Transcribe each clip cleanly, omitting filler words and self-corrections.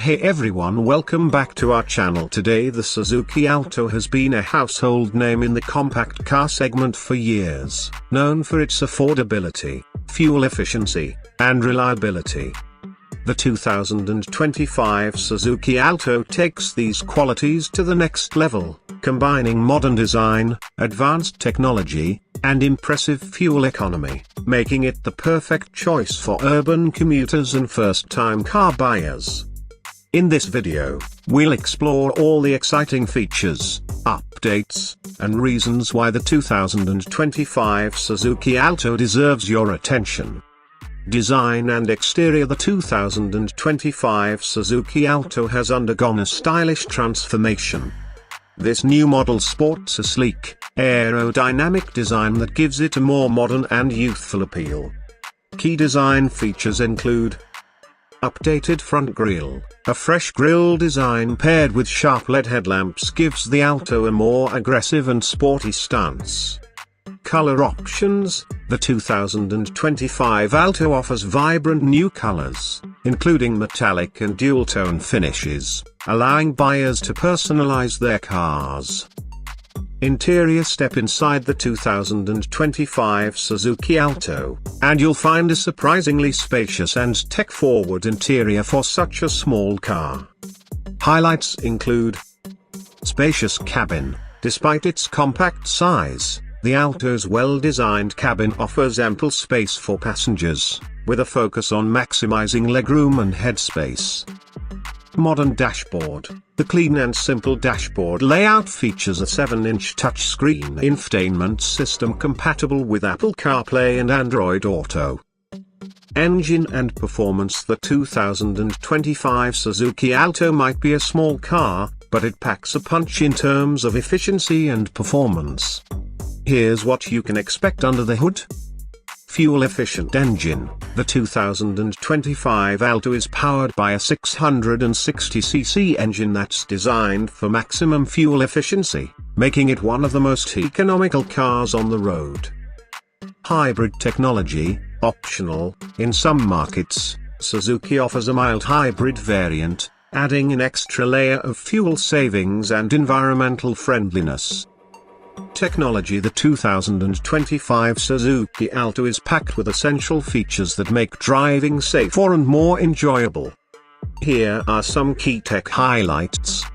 Hey everyone, welcome back to our channel. Today the Suzuki Alto has been a household name in the compact car segment for years, known for its affordability, fuel efficiency, and reliability. The 2025 Suzuki Alto takes these qualities to the next level, combining modern design, advanced technology, and impressive fuel economy, making it the perfect choice for urban commuters and first-time car buyers. In this video, we'll explore all the exciting features, updates, and reasons why the 2025 Suzuki Alto deserves your attention. Design and exterior. The 2025 Suzuki Alto has undergone a stylish transformation. This new model sports a sleek, aerodynamic design that gives it a more modern and youthful appeal. Key design features include updated front grille. A fresh grille design paired with sharp LED headlamps gives the Alto a more aggressive and sporty stance. Color options. The 2025 Alto offers vibrant new colors, including metallic and dual-tone finishes, allowing buyers to personalize their cars. Interior. Step inside the 2025 Suzuki Alto, and you'll find a surprisingly spacious and tech-forward interior for such a small car. Highlights include spacious cabin. Despite its compact size, the Alto's well-designed cabin offers ample space for passengers, with a focus on maximizing legroom and headspace. Modern dashboard. The clean and simple dashboard layout features a 7-inch touchscreen infotainment system compatible with Apple CarPlay and Android Auto. Engine and performance. The 2025 Suzuki Alto might be a small car, but it packs a punch in terms of efficiency and performance. Here's what you can expect under the hood. Fuel-efficient engine. The 2025 Alto is powered by a 660cc engine that's designed for maximum fuel efficiency, making it one of the most economical cars on the road. Hybrid technology, optional. In some markets, Suzuki offers a mild hybrid variant, adding an extra layer of fuel savings and environmental friendliness. Technology. The 2025 Suzuki Alto is packed with essential features that make driving safer and more enjoyable. Here are some key tech highlights.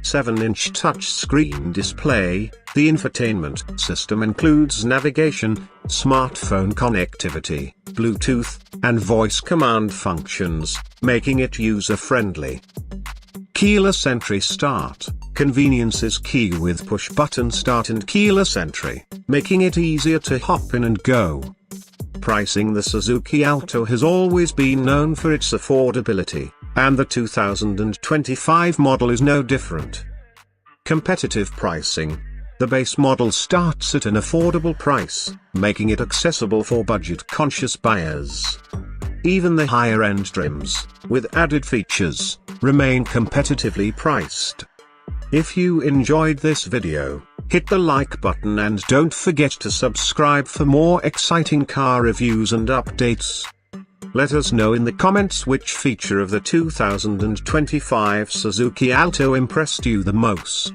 7-inch touchscreen display. The infotainment system includes navigation, smartphone connectivity, Bluetooth, and voice command functions, making it user-friendly. Keyless entry start. Convenience is key with push-button start and keyless entry, making it easier to hop in and go. Pricing. The Suzuki Alto has always been known for its affordability, and the 2025 model is no different. Competitive pricing. The base model starts at an affordable price, making it accessible for budget-conscious buyers. Even the higher-end trims, with added features, remain competitively priced. If you enjoyed this video, hit the like button and don't forget to subscribe for more exciting car reviews and updates. Let us know in the comments which feature of the 2025 Suzuki Alto impressed you the most.